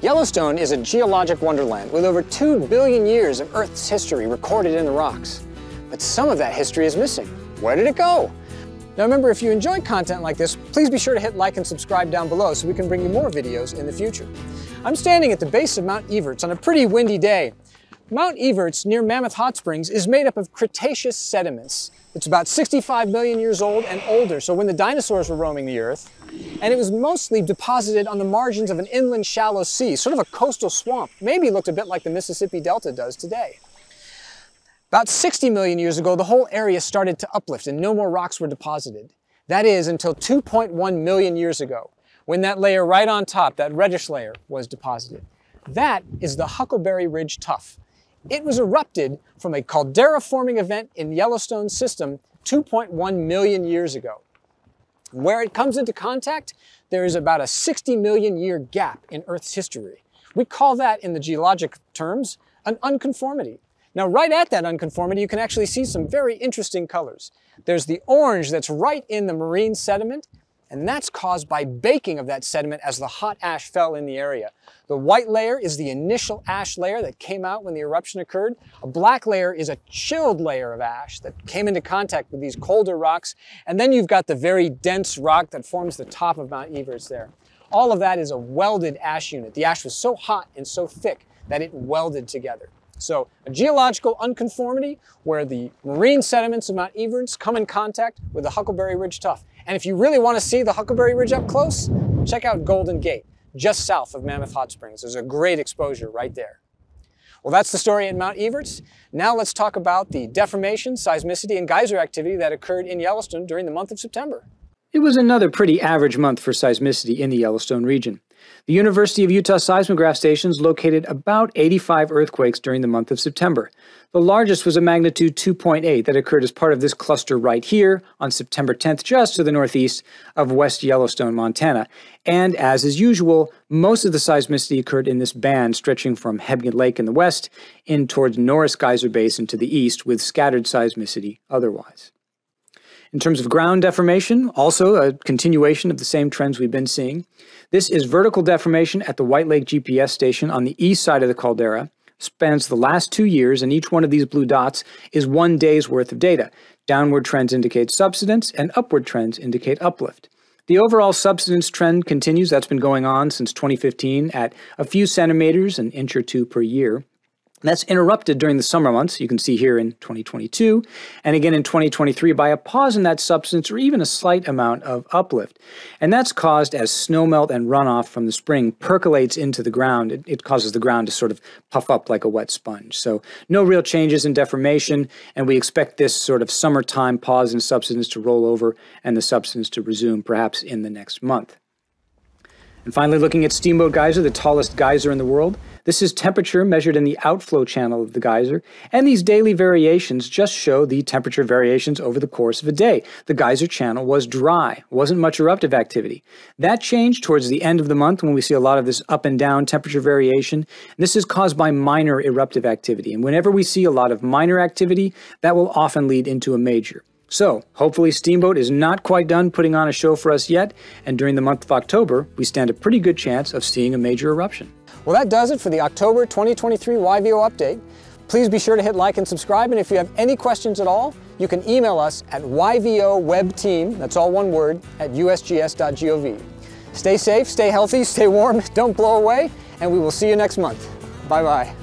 Yellowstone is a geologic wonderland with over 2 billion years of Earth's history recorded in the rocks. But some of that history is missing. Where did it go? Now remember, if you enjoy content like this, please be sure to hit like and subscribe down below so we can bring you more videos in the future. I'm standing at the base of Mount Everts on a pretty windy day. Mount Everts near Mammoth Hot Springs is made up of Cretaceous sediments. It's about 65 million years old and older, so when the dinosaurs were roaming the Earth, and it was mostly deposited on the margins of an inland shallow sea, sort of a coastal swamp. Maybe looked a bit like the Mississippi Delta does today. About 60 million years ago, the whole area started to uplift and no more rocks were deposited. That is, until 2.1 million years ago, when that layer right on top, that reddish layer, was deposited. That is the Huckleberry Ridge Tuff. It was erupted from a caldera-forming event in Yellowstone's system 2.1 million years ago. Where it comes into contact, there is about a 60 million year gap in Earth's history. We call that, in the geologic terms, an unconformity. Now, right at that unconformity, you can actually see some very interesting colors. There's the orange that's right in the marine sediment, and that's caused by baking of that sediment as the hot ash fell in the area. The white layer is the initial ash layer that came out when the eruption occurred. A black layer is a chilled layer of ash that came into contact with these colder rocks. And then you've got the very dense rock that forms the top of Mount Everts there. All of that is a welded ash unit. The ash was so hot and so thick that it welded together. So a geological unconformity where the marine sediments of Mount Everts come in contact with the Huckleberry Ridge Tuff. And if you really want to see the Huckleberry Ridge up close, check out Golden Gate, just south of Mammoth Hot Springs. There's a great exposure right there. Well, that's the story at Mount Everts. Now let's talk about the deformation, seismicity, and geyser activity that occurred in Yellowstone during the month of September. It was another pretty average month for seismicity in the Yellowstone region. The University of Utah seismograph stations located about 85 earthquakes during the month of September. The largest was a magnitude 2.8 that occurred as part of this cluster right here on September 10th, just to the northeast of West Yellowstone, Montana. And as is usual, most of the seismicity occurred in this band stretching from Hebgen Lake in the west in towards Norris Geyser Basin to the east, with scattered seismicity otherwise. In terms of ground deformation, also a continuation of the same trends we've been seeing. This is vertical deformation at the White Lake GPS station on the east side of the caldera. Spans the last 2 years, and each one of these blue dots is 1 day's worth of data. Downward trends indicate subsidence, and upward trends indicate uplift. The overall subsidence trend continues. That's been going on since 2015 at a few centimeters, an inch or two per year. That's interrupted during the summer months, you can see here in 2022, and again in 2023 by a pause in that substance or even a slight amount of uplift. And that's caused as snowmelt and runoff from the spring percolates into the ground. It causes the ground to sort of puff up like a wet sponge. So no real changes in deformation, and we expect this sort of summertime pause in subsidence to roll over and the subsidence to resume perhaps in the next month. And finally, looking at Steamboat Geyser, the tallest geyser in the world. This is temperature measured in the outflow channel of the geyser, and these daily variations just show the temperature variations over the course of a day. The geyser channel was dry, wasn't much eruptive activity. That changed towards the end of the month when we see a lot of this up and down temperature variation. This is caused by minor eruptive activity, and whenever we see a lot of minor activity, that will often lead into a major. So, hopefully Steamboat is not quite done putting on a show for us yet, and during the month of October, we stand a pretty good chance of seeing a major eruption. Well, that does it for the October 2023 YVO update. Please be sure to hit like and subscribe, and if you have any questions at all, you can email us at yvowebteam, that's all one word, at usgs.gov. Stay safe, stay healthy, stay warm, don't blow away, and we will see you next month. Bye-bye.